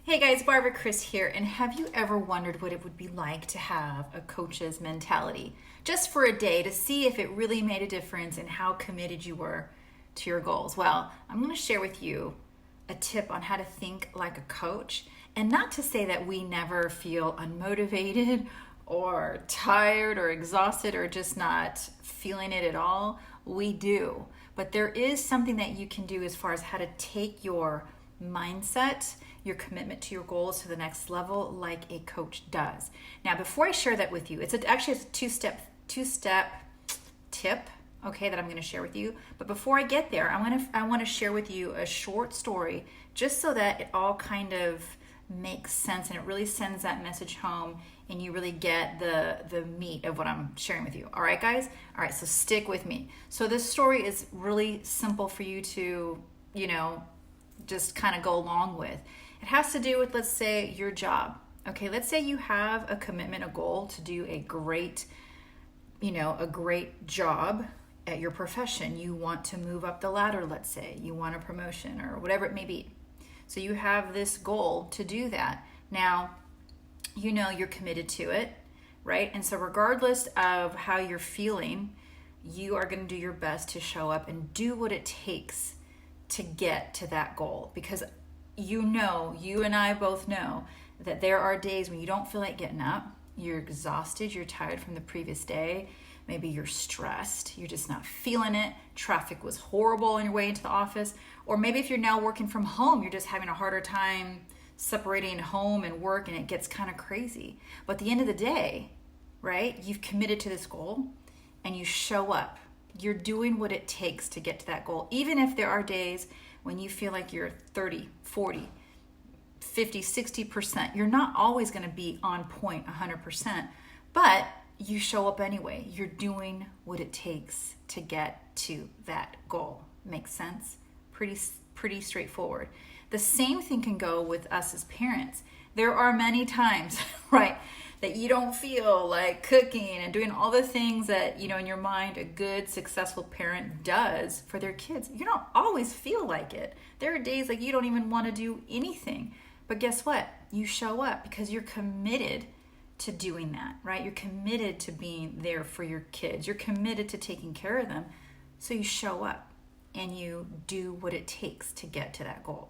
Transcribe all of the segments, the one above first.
Hey guys, Barbara Kris here, and have you ever wondered what it would be like to have a coach's mentality just for a day to see if it really made a difference in how committed you were to your goals? Well, I'm going to share with you a tip on how to think like a coach, and not to say that we never feel unmotivated or tired or exhausted or just not feeling it at all. We do, but there is something that you can do as far as how to take your mindset, your commitment to your goals to the next level like a coach does. Now, before I share that with you, actually a two-step tip, okay, that I'm going to share with you. But before I get there, I want to share with you a short story just so that it all kind of makes sense and it really sends that message home and you really get the meat of what I'm sharing with you. All right, guys? All right, so stick with me. So this story is really simple for you to, just kind of go along with. It has to do with, let's say, your job. Okay, let's say you have a commitment, a goal to do a great job at your profession. You want to move up the ladder, let's say. You want a promotion or whatever it may be. So you have this goal to do that. Now, you're committed to it, right? And so regardless of how you're feeling, you are going to do your best to show up and do what it takes to get to that goal, because you and I both know that there are days when you don't feel like getting up, you're exhausted, you're tired from the previous day, maybe you're stressed, you're just not feeling it, traffic was horrible on your way into the office, or maybe if you're now working from home, you're just having a harder time separating home and work and it gets kind of crazy. But at the end of the day, right, you've committed to this goal and you show up. You're doing what it takes to get to that goal. Even if there are days when you feel like you're 30, 40, 50, 60%, you're not always going to be on point 100%, but you show up anyway. You're doing what it takes to get to that goal. Makes sense? Pretty straightforward. The same thing can go with us as parents. There are many times, right, that you don't feel like cooking and doing all the things that, in your mind, a good, successful parent does for their kids. You don't always feel like it. There are days like you don't even want to do anything. But guess what? You show up because you're committed to doing that, right? You're committed to being there for your kids. You're committed to taking care of them. So you show up and you do what it takes to get to that goal.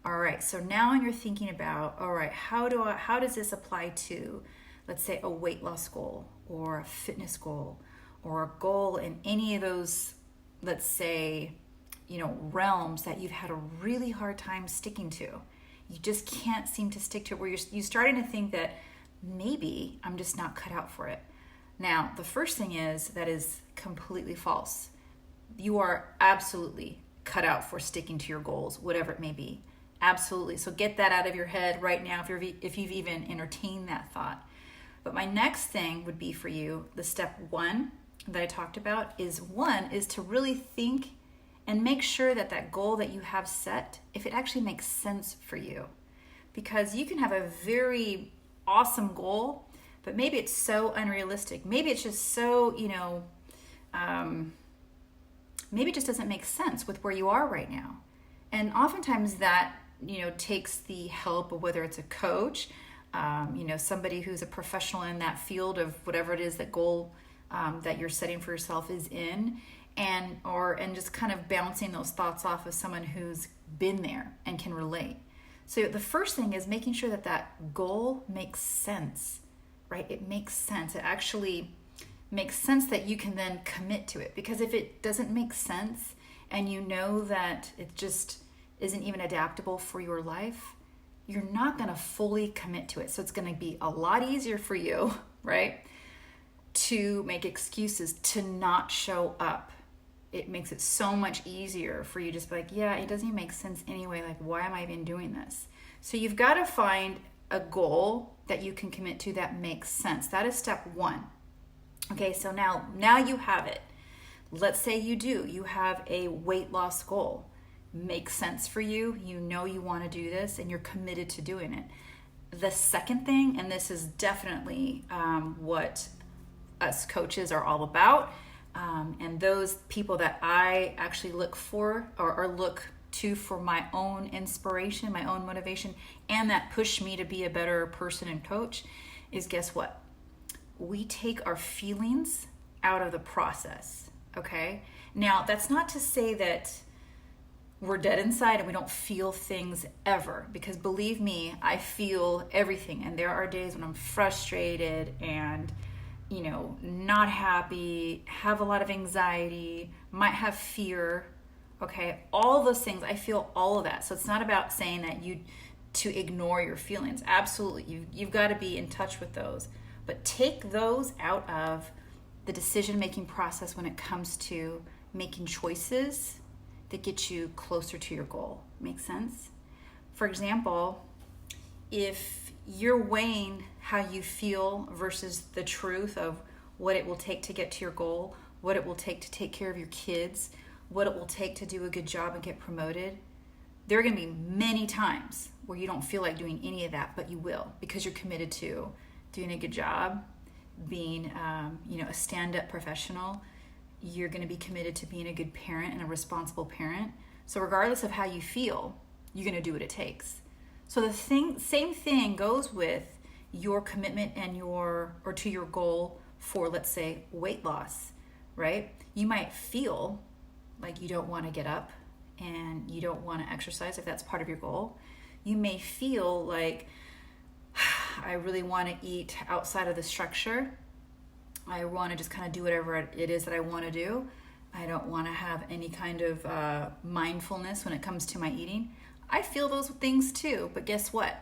All right, so now you're thinking about, all right, how does this apply to, let's say, a weight loss goal or a fitness goal or a goal in any of those, let's say, realms that you've had a really hard time sticking to. You just can't seem to stick to it, where you're starting to think that maybe I'm just not cut out for it. Now, the first thing is that is completely false. You are absolutely cut out for sticking to your goals, whatever it may be. Absolutely. So get that out of your head right now if you've even entertained that thought. But my next thing would be for you, the step one that I talked about is to really think and make sure that goal that you have set, if it actually makes sense for you. Because you can have a very awesome goal, but maybe it's so unrealistic. Maybe it's just so, maybe it just doesn't make sense with where you are right now. And oftentimes that, takes the help of whether it's a coach, somebody who's a professional in that field of whatever it is that goal that you're setting for yourself is in, and just kind of bouncing those thoughts off of someone who's been there and can relate. So the first thing is making sure that goal makes sense, right? It makes sense. It actually makes sense that you can then commit to it. Because if it doesn't make sense and you know that it just isn't even adaptable for your life, you're not going to fully commit to it. So it's going to be a lot easier for you, right, to make excuses to not show up. It makes it so much easier for you to just be like, yeah, it doesn't even make sense anyway. Like, why am I even doing this? So you've got to find a goal that you can commit to that makes sense. That is step one. Okay, so now you have it. Let's say you have a weight loss goal. Makes sense for you. You know you want to do this and you're committed to doing it. The second thing, and this is definitely what us coaches are all about, and those people that I actually look for or look to for my own inspiration, my own motivation, and that push me to be a better person and coach is, guess what? We take our feelings out of the process, okay? Now, that's not to say that we're dead inside and we don't feel things ever, because believe me, I feel everything. And there are days when I'm frustrated and, not happy, have a lot of anxiety, might have fear, okay? All those things, I feel all of that. So it's not about saying that to ignore your feelings. Absolutely, you've got to be in touch with those. But take those out of the decision-making process when it comes to making choices that get you closer to your goal. Make sense? For example, if you're weighing how you feel versus the truth of what it will take to get to your goal, what it will take to take care of your kids, what it will take to do a good job and get promoted, there are going to be many times where you don't feel like doing any of that, but you will, because you're committed to doing a good job, being a stand-up professional. You're going to be committed to being a good parent and a responsible parent. So regardless of how you feel, you're going to do what it takes. So the same thing goes with your commitment and to your goal for, let's say, weight loss, right? You might feel like you don't want to get up and you don't want to exercise if that's part of your goal. You may feel like, I really want to eat outside of the structure. I want to just kind of do whatever it is that I want to do. I don't want to have any kind of mindfulness when it comes to my eating. I feel those things too, but guess what?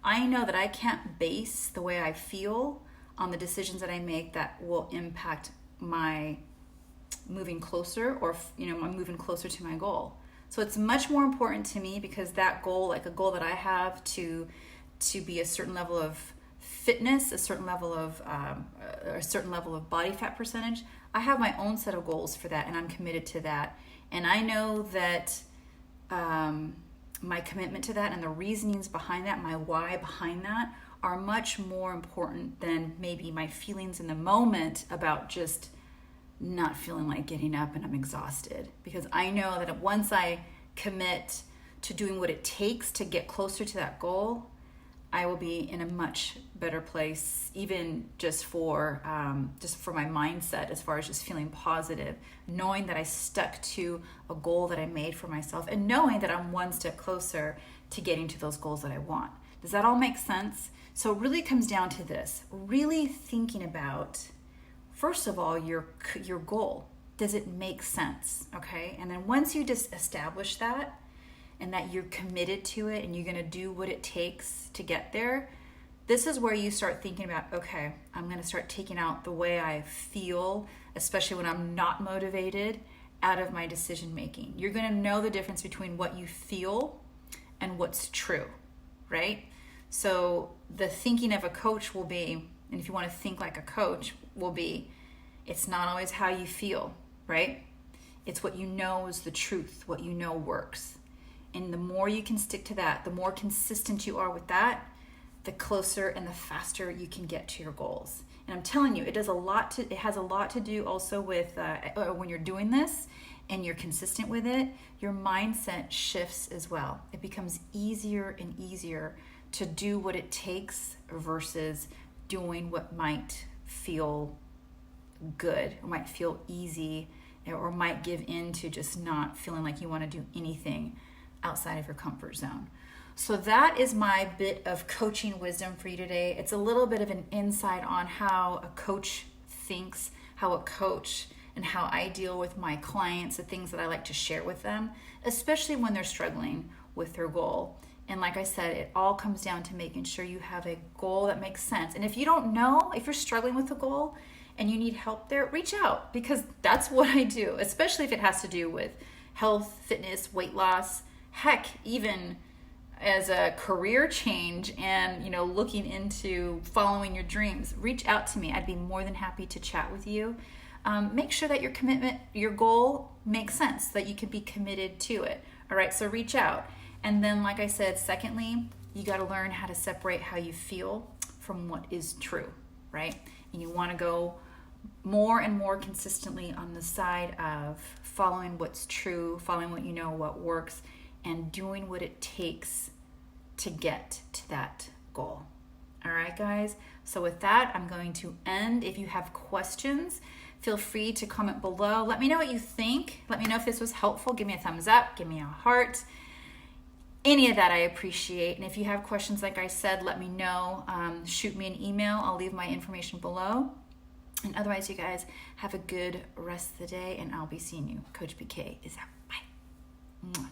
I know that I can't base the way I feel on the decisions that I make that will impact my moving closer or, I'm moving closer to my goal. So it's much more important to me, because that goal, like a goal that I have to be a certain level of fitness, a certain level of body fat percentage, I have my own set of goals for that, and I'm committed to that. And I know that my commitment to that and the reasonings behind that, my why behind that, are much more important than maybe my feelings in the moment about just not feeling like getting up and I'm exhausted. Because I know that once I commit to doing what it takes to get closer to that goal, I will be in a much better place, even just for my mindset, as far as just feeling positive, knowing that I stuck to a goal that I made for myself, and knowing that I'm one step closer to getting to those goals that I want. Does that all make sense? So it really comes down to this, really thinking about, first of all, your goal. Does it make sense? Okay. And then once you just establish that, and that you're committed to it and you're going to do what it takes to get there, this is where you start thinking about, okay, I'm going to start taking out the way I feel, especially when I'm not motivated, out of my decision making. You're going to know the difference between what you feel and what's true, right? So the thinking of a coach will be, and if you want to think like a coach, will be, it's not always how you feel, right? It's what you know is the truth, what you know works. And the more you can stick to that, the more consistent you are with that, the closer and the faster you can get to your goals. And I'm telling you, it has a lot to do also with when you're doing this and you're consistent with it, your mindset shifts as well. It becomes easier and easier to do what it takes versus doing what might feel good or might feel easy or might give in to just not feeling like you want to do anything outside of your comfort zone. So that is my bit of coaching wisdom for you today. It's a little bit of an insight on how a coach thinks, how a coach and how I deal with my clients, the things that I like to share with them, especially when they're struggling with their goal. And like I said, it all comes down to making sure you have a goal that makes sense. And if you don't know, if you're struggling with a goal and you need help there, reach out, because that's what I do, especially if it has to do with health, fitness, weight loss, heck, even as a career change and, looking into following your dreams. Reach out to me. I'd be more than happy to chat with you. Make sure that your commitment, your goal makes sense, that you can be committed to it. All right, so reach out. And then, like I said, secondly, you got to learn how to separate how you feel from what is true, right? And you want to go more and more consistently on the side of following what's true, following what you know, what works, and doing what it takes to get to that goal. All right, guys. So with that, I'm going to end. If you have questions, feel free to comment below. Let me know what you think. Let me know if this was helpful. Give me a thumbs up. Give me a heart. Any of that I appreciate. And if you have questions, like I said, let me know. Shoot me an email. I'll leave my information below. And otherwise, you guys have a good rest of the day, and I'll be seeing you. Coach BK is out. Bye. Mwah.